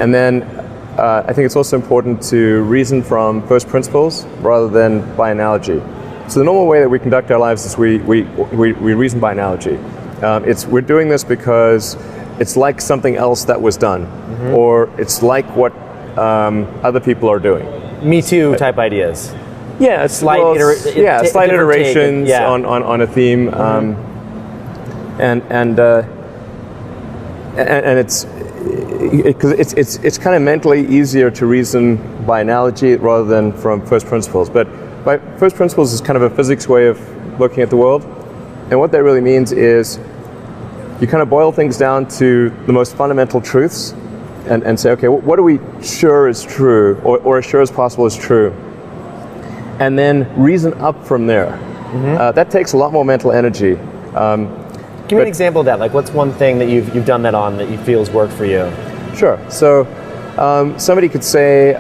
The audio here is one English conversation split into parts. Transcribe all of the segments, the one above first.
And then I think it's also important to reason from first principles rather than by analogy. So the normal way that we conduct our lives is we reason by analogy. We're doing this because it's like something else that was done, or it's like what other people are doing. Me Too type ideas. Yeah, slight iterations on a theme, and it's kind of mentally easier to reason by analogy rather than from first principles. But by first principles is kind of a physics way of looking at the world, and what that really means is you kind of boil things down to the most fundamental truths, and say, okay, what are we sure is true, or as sure as possible is true, and then reason up from there. That takes a lot more mental energy. Give me an example of that. Like, what's one thing that you've done that on that you feel has worked for you? Sure. So somebody could say,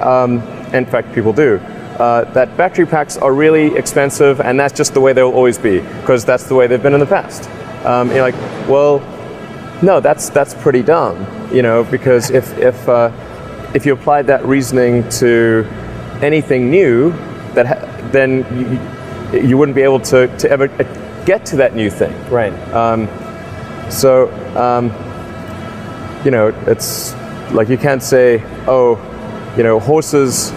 in fact, people do, that battery packs are really expensive, and that's just the way they'll always be, because that's the way they've been in the past. You're like, well, no, that's pretty dumb, because if you applied that reasoning to anything new, then you wouldn't be able to ever get to that new thing. Right. It's like you can't say, horses.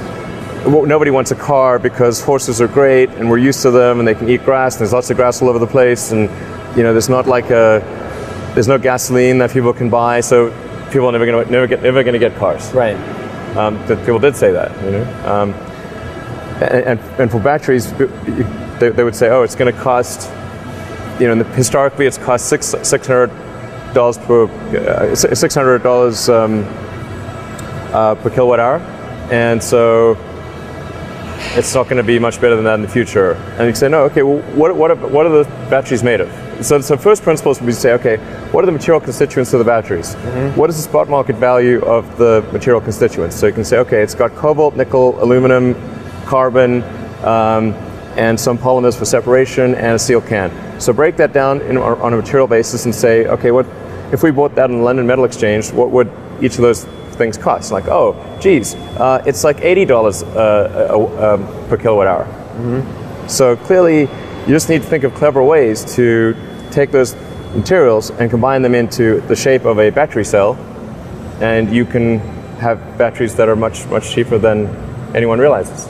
Well, nobody wants a car because horses are great and we're used to them and they can eat grass and there's lots of grass all over the place, and there's no gasoline that people can buy, so people are never going to get cars. Right. That people did say that. And for batteries, they would say, it's going to cost. Historically, it's cost $600 per kilowatt hour, and so it's not going to be much better than that in the future. And you say, no, okay, well, what are the batteries made of? So first principles would be to say, okay, what are the material constituents of the batteries? What is the spot market value of the material constituents? So you can say, okay, it's got cobalt, nickel, aluminum, carbon, and some polymers for separation, and a steel can. So break that down on a material basis and say, okay, what if we bought that on the London Metal Exchange, what would each of those things cost? Like, it's like $80 per kilowatt hour. So clearly, you just need to think of clever ways to take those materials and combine them into the shape of a battery cell, and you can have batteries that are much, much cheaper than anyone realizes.